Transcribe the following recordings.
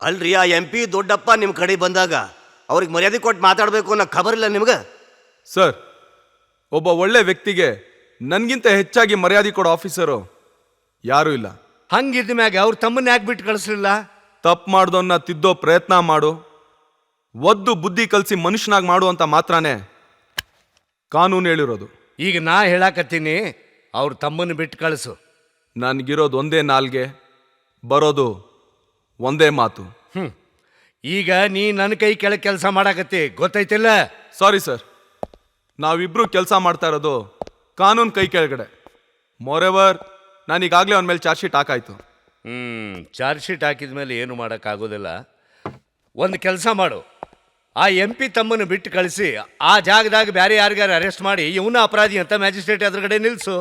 ಅಲ್ರಿ ಆ MP ದೊಡ್ಡಪ್ಪ ನಿಮ್ಮ ಕಡೆ ಬಂದಾಗ ಅವ್ರಿಗೆ ಮರ್ಯಾದೆ ಕೊಟ್ಟು ಮಾತಾಡಬೇಕು ಅನ್ನೋ ಖಬರಿಲ್ಲ ನಿಮ್ಗೆ? ಸರ್, ಒಬ್ಬ ಒಳ್ಳೆ ವ್ಯಕ್ತಿಗೆ ನನಗಿಂತ ಹೆಚ್ಚಾಗಿ ಮರ್ಯಾದೆ ಕೊಡೋ ಆಫೀಸರು ಯಾರೂ ಇಲ್ಲ. ಹಂಗಿದ್ದ ಮ್ಯಾಗ ಅವ್ರ ತಮ್ಮನ್ನ ಯಾಕೆ ಬಿಟ್ಟು ಕಳಿಸ್ಲಿಲ್ಲ? ತಪ್ಪು ಮಾಡ್ದವನ್ನ ತಿದ್ದೋ ಪ್ರಯತ್ನ ಮಾಡು, ಒದ್ದು ಬುದ್ಧಿ ಕಲಿಸಿ ಮನುಷ್ಯನಾಗಿ ಮಾಡು ಅಂತ ಮಾತ್ರನೇ ಕಾನೂನು ಹೇಳಿರೋದು. ಈಗ ನಾ ಹೇಳಾಕತ್ತೀನಿ, ಅವ್ರ ತಮ್ಮನ್ನ ಬಿಟ್ಟು ಕಳಿಸು. ನನಗಿರೋದು ಒಂದೇ ನಾಲ್ಗೆ, ಬರೋದು ಒಂದೇ ಮಾತು. ಈಗ ನೀ ನನ್ನ ಕೈ ಕೆಳಗೆ ಕೆಲಸ ಮಾಡಾಕತ್ತಿ, ಗೊತ್ತೈತಿಲ್ಲ? ಸಾರಿ ಸರ್, ನಾವಿಬ್ರು ಕೆಲಸ ಮಾಡ್ತಾ ಇರೋದು ಕಾನೂನು ಕೈ ಕೆಳಗಡೆ. ಮೋರೆವರ್, ನಾನೀಗಾಗಲೇ ಅವನ ಮೇಲೆ ಚಾರ್ಜ್ ಶೀಟ್ ಹಾಕಾಯ್ತು. ಚಾರ್ಜ್ ಶೀಟ್ ಹಾಕಿದ ಮೇಲೆ ಏನು ಮಾಡೋಕ್ಕಾಗೋದಿಲ್ಲ. ಒಂದು ಕೆಲಸ ಮಾಡು, ಆ MP ತಮ್ಮನ್ನು ಬಿಟ್ಟು ಕಳಿಸಿ ಆ ಜಾಗದಾಗ ಬೇರೆ ಯಾರಿಗಾರು ಅರೆಸ್ಟ್ ಮಾಡಿ ಇವನ ಅಪರಾಧಿ ಅಂತ ಮ್ಯಾಜಿಸ್ಟ್ರೇಟ್ ಎದುರುಗಡೆ ನಿಲ್ಲಿಸು.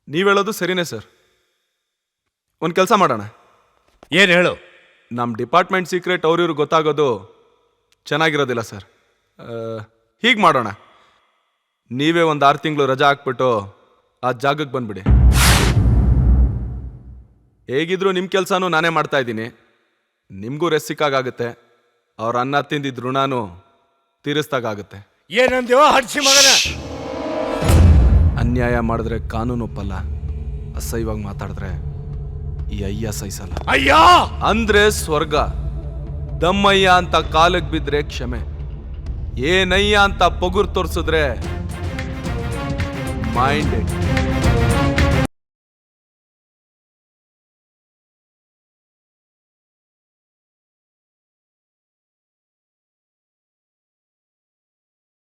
ನೀವು ಹೇಳೋದು ಸರಿನೇ ಸರ್. ಒಂದು ಕೆಲಸ ಮಾಡೋಣ. ಏನು ಹೇಳು? ನಮ್ಮ ಡಿಪಾರ್ಟ್ಮೆಂಟ್ ಸೀಕ್ರೆಟ್ ಅವ್ರಿವ್ರು ಗೊತ್ತಾಗೋದು ಚೆನ್ನಾಗಿರೋದಿಲ್ಲ ಸರ್. ಹೀಗೆ ಮಾಡೋಣ, ನೀವೇ ಒಂದು 6 ತಿಂಗಳು ರಜಾ ಹಾಕ್ಬಿಟ್ಟು ಆ ಜಾಗಕ್ಕೆ ಬಂದ್ಬಿಡಿ. ಹೇಗಿದ್ರು ನಿಮ್ಮ ಕೆಲಸನೂ ನಾನೇ ಮಾಡ್ತಾ ಇದ್ದೀನಿ, ನಿಮಗೂ ರೆಸ್ಟ್ ಸಿಕ್ಕಾಗುತ್ತೆ, ಅವ್ರ ಅನ್ನ ತಿಂದಿದ್ದ ಋಣನೂ ತೀರಿಸ್ದಾಗುತ್ತೆ. ಏನಂದೇವ ಹಡ್ಸಿ ಮಗನ? ಅನ್ಯಾಯ ಮಾಡಿದ್ರೆ ಕಾನೂನು ಒಪ್ಪಲ್ಲ, ಅಸಹ್ಯವಾಗಿ ಮಾತಾಡಿದ್ರೆ ಈ ಅಯ್ಯ ಸಹಿಸಲ್ಲ. ಅಯ್ಯೋ ಅಂದ್ರೆ ಸ್ವರ್ಗ, ದಮ್ಮಯ್ಯ ಅಂತ ಕಾಲಕ್ಕೆ ಬಿದ್ರೆ ಕ್ಷಮೆ, ಏನಯ್ಯ ಅಂತ ಪೊಗುರು ತೋರಿಸಿದ್ರೆ ಮೈಂಡ್